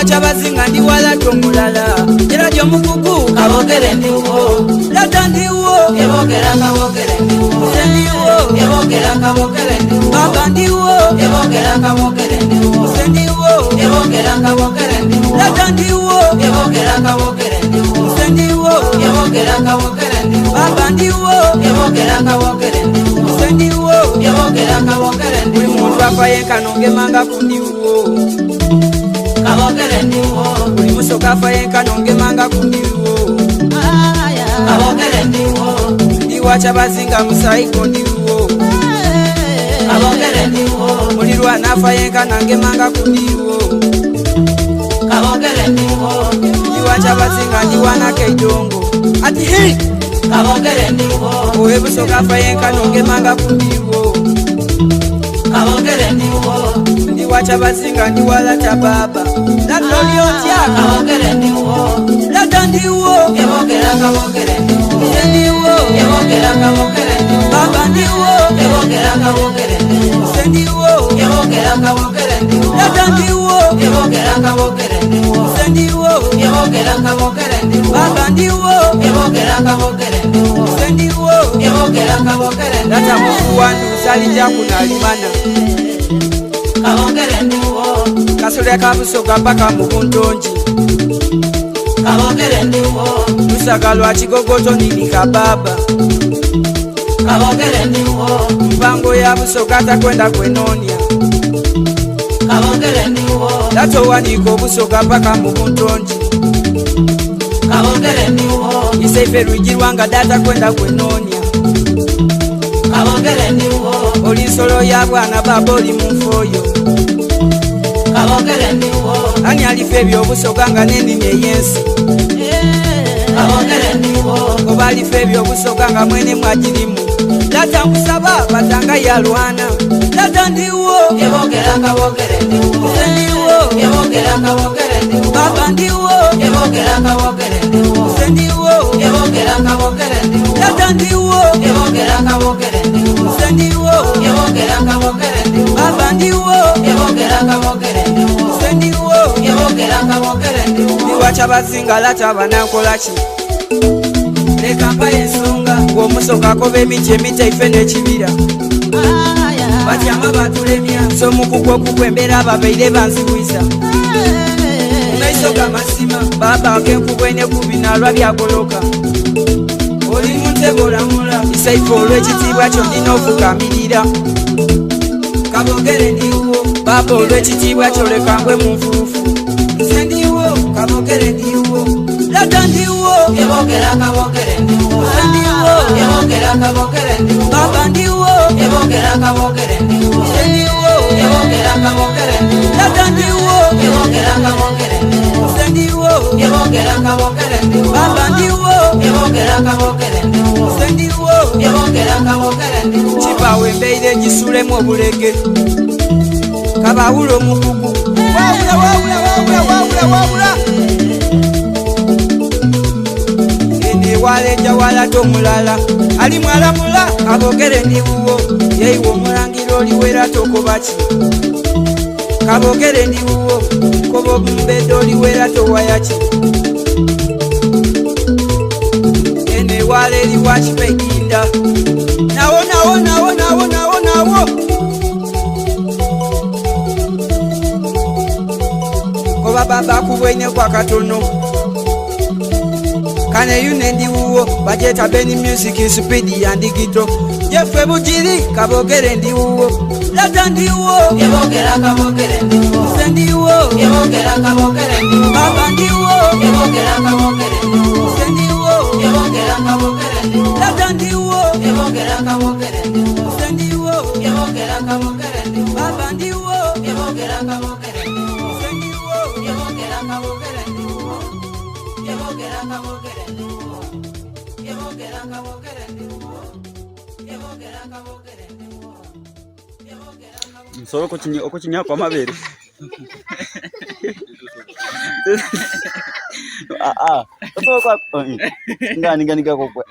Chabazinga ndi wala tomulala era jo mukuku kabogere ndiwo lata ndiwo ebogera kabogere ndiwo ndiwo ebogera kabogere ndiwo baba ndiwo ebogera kabogere ndiwo ndiwo ebogera kabogere ndiwo lata ndiwo ebogera kabogere ndiwo ndiwo ebogera kabogere ndiwo baba ndiwo ebogera kabogere ndiwo ndiwo ebogera kabogere ndiwo muntu afayenka nongemanga kundiwo kabogere ndiwo buli musoka fayenka nongemanga kundiwo kabogere ndiwo ndiwa chabazinga musaiko ndiwo kabogere ndiwo mulirwa nafayenka nangemanga kundiwo kabogere ndiwo ndiwa chabazinga ndiwa nakeidongo ati he kabogere ndiwo owe busoka fayenka nongemanga kundiwo kabogere ndiwo ndiwacha bazinga ndiwala tababa latoliotia kabogere ndiwo lata ndiwo ebogera kabogere ndiwo ebogera kabogere ndiwo baba ndiwo ebogera kabogere ndiwo ebogera kabogere ndiwo lata ndiwo ebogera kabogere ndiwo ebogera kabogere ndiwo baba ndiwo ebogera kabogere ndiwo ebogera kabogere lata muwandu salija kunalimana kabogere ndiwo kasule kabusoga paka mubuntonji kabogere ndiwo lusaka kigogoto nilika baba kabogere ndiwo mpango ya busoga takwenda kwenonia kabogere ndiwo latowaniko obusoga paka mubuntonji kabogere ndiwo iseife lwijirwanga data kwenda kwenonia kabogere ndiwo olisolo ya bwana baba oli munfoyo kabogere ndiwo ani alife ebyobusoga nga nenini eyensi kabogere ndiwo oba alife ebyobusoga nga mwene mwagirimu lata nkusaba batanga yalwana lata ndiwo ebogera kabogere ndiwo ebogera kabogere ndiwo baba ndiwo ebogera kabogere ndiwo ebogera kabogere ndiwo lata ndiwo ebogera kabogere ndiwo ebogera kabogere ndiwo baba ndiwo ebogera kabogere ndiwo ebogera kabogere ndiwo wacha bazinga lata banankolaki leka mpa ensonga ng'omusoka koba emiti ife n'ekibira batyama batulemya somukuku okukwembera ababaire banzibwiza mumaiso gamasima baba ng'enkuku enekubinalwa byagoloka oli muntebolamula isaife olw'ekitiibwa kyo ndina okukamirira kabogere ndiwo baba olw'ekitiibwa kyo leka ngwe mu nfuufu nze ndiwo kabogere ndiwo lata ndiwo ebogera kabogere ndiwo ebogera kabogere ndiwo baba ndiwo ebogera kabogere ndiwo ebogera kabogere ndiwo lata ndiwo ebogera kabogere ndiwo ebogera kabogere ndiwo baba ndiwo ebogera kabogere ndiwo ebogera kabogere ndiwo kibawe mbeire gisulemu obulege kabawulo omukugu wawula waleja walata omulala ali mwalamula kabogere ndiwo yeiwe omulangira oliwera tokobaki kabogere ndiwo koba omumbedde oliwera towayaki ene wala eri wakipeginda nawo koba baba kubwene kwa katono kane yune ndiwo bajeta beni music speed ya ndigito jefwe bujiri kabogere ndiwo lata ndiwo ebogera kabogere ndiwo ebogera kabogere ndiwo baba ndiwo ebogera kabogere ndiwo ebogera kabogere ndiwo lata ndiwo ebogera kabogere ndiwo ebogera kabogere ndiwo baba ndiwo ebogera kabogere ndiwo ebogera kabogere ndiwo ebogera kabogere ndiwo ebogera kabogere ndiwo ebogera kabogere ndiwo Solo okuchinya kwa mabere. Solo kwa ngani kokwe.